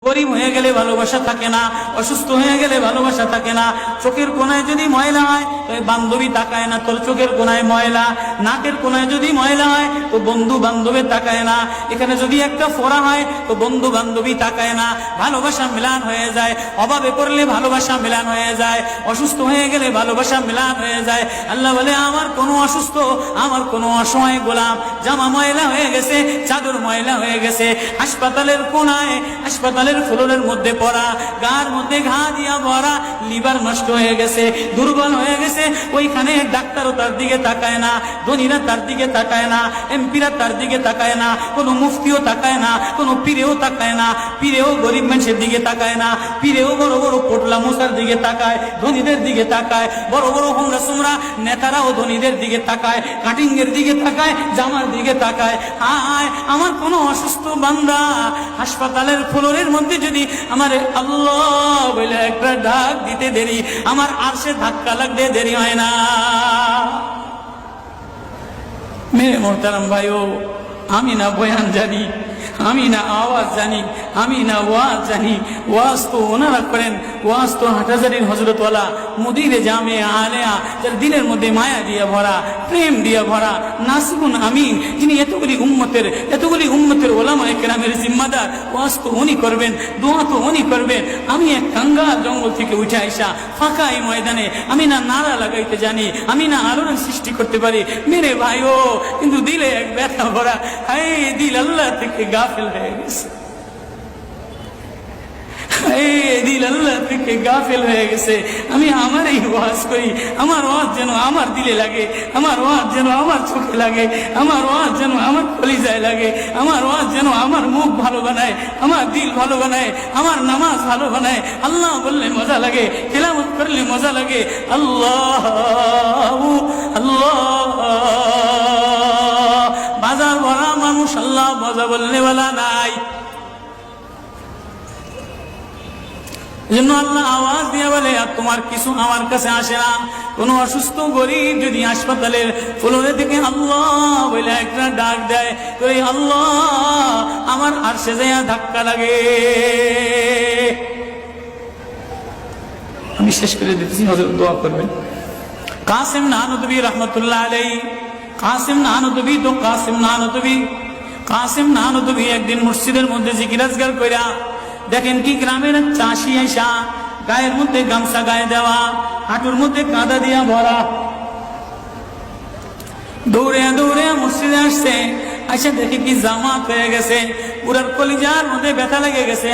গরিব হয়ে গেলে ভালোবাসা থাকে না, অসুস্থ হয়ে গেলে ভালোবাসা থাকে না। চোখের কোনায় যদি ময়লা হয় তো বান্ধবী তাকায় না, তোর চোখের কোনায় ময়লা। নাকের কোনায় যদি ময়লা হয় তো বন্ধু বান্ধবী তাকায় না। এখানে যদি একটা ফোড়া হয় তো বন্ধু বান্ধবী তাকায় না। ভালোবাসা মিলান হয়ে যায়। অভাবে পড়লে ভালোবাসা মিলান হয়ে যায়, অসুস্থ হয়ে গেলে ভালোবাসা মিলান হয়ে যায়। আল্লাহ বলে, আমার কোনো অসুস্থ, আমার কোনো অসহায় গোলাম জামা ময়লা হয়ে গেছে, চাদর ময়লা হয়ে গেছে, হাসপাতালের কোনায়, হাসপাতালের ফ্লোরের মধ্যে পড়া, গার মধ্যে ঘা দিয়া ভরা, লিভার নষ্ট হয়ে গেছে, দুর্বল হয়ে গেছে, ওইখানে ডাক্তারও তার দিকে তাকায় না, ধনীরা তার দিকে তাকায় না, এমপিরা তার দিকে তাকায় না, কোনো মুফতিও তাকায় না, কোনো পীরেও তাকায় না। পীরেও গরিব মানুষের দিকে তাকায় না, পীরেও বড় বড় পোটলা মশার দিকে তাকায়, ধনীদের দিকে তাকায়। বড় বড় হোমরা সুমরা নেতারাও ধনীদের দিকে তাকায়, কাটিং এর দিকে তাকায়, জামার দিকে তাকায়। হায়, আমার কোনো অসুস্থ বান্দা হাসপাতালের ফ্লোরের মধ্যে যদি আমার আল্লাহ বলে একটা ডাক দিতে দেরি, আমার আরশে ধাক্কা লাগতে দেরি হয় না। মেরে মোহতারাম ভাইও, আমি না বয়ান জানি, আমি না আওয়াজ জানি, আমি না ওয়াজ জানি। ওয়াজ তো ওনারা করেন, ওয়াজ তো হাটহাজারির হযরতওয়ালা মুদিরে জামে আলেয়া, যার দিলের মধ্যে মায়া দিয়া ভরা, প্রেম দিয়া ভরা, নাসিবুন আমিন, যিনি এতগুলি উম্মতের ওলামায়ে কেরামের জিম্মাদার। ওয়াজ তো উনি করবেন, দোয়া তো উনি করবেন। আমি এক কাঙ্গাল জঙ্গল থেকে উঠে আইসা ফাঁকা এই ময়দানে আমি না নারা লাগাইতে জানি, আমি না আলোড়ন সৃষ্টি করতে পারি। মেরে ভাইও, কিন্তু দিলে এক ব্যথা ভরা। হায়, দিল আল্লাহ থেকে গাফিল হয়ে গেছে, দিল আল্লাহ থেকে গাফিল হয়ে গেছে। আমি আমার এই ওয়াজ করি, আমার ওয়াজ যেন আমার দিলে লাগে, আমার ওয়াজ যেন আমার চোখে লাগে, আমার ওয়াজ যেন আমার কলিজায় লাগে, আমার ওয়াজ যেন আমার মুখ ভালো বানায়, আমার দিল ভালো বানায়, আমার নামাজ ভালো বানায়। আল্লাহ বললে মজা লাগে, তেলাওয়াত করলে মজা লাগে। আল্লাহ আল্লাহ, বাজার ভরা মানুষ, আল্লাহ মজা বললে বলা নাই। জন্য আল্লাহ আওয়াজ দিয়ে বলে, আর তোমার কিছু আমার কাছে আসে না। কোন অসুস্থ গরিব যদি হাসপাতালের ফ্লোরে থেকে আল্লাহ বলে একটা ডাক দেয়, তো এই আল্লাহ আমার আরশে যাইয়া ধাক্কা লাগে। আমি শেষ করে দিতেছি, হযরত দোয়া করবেন। কাসিম নানুতুবি রহমতুল্লাহ আলাইহি, কাসিম নানুতুবি একদিন মসজিদের মধ্যে জিকির আজকার কইরা দেখেন কি গ্রামের চাষি আইসা গায়ের মধ্যে গামছা গায়ে দেওয়া, হাঁটুর মধ্যে কাদা দিয়া ভরা, দৌড়ে দৌড়ে মসজিদে আসছে। আইসা দেখে কি জামাত হয়ে গেছে, পুরার কলিজার মধ্যে ব্যথা লেগে গেছে।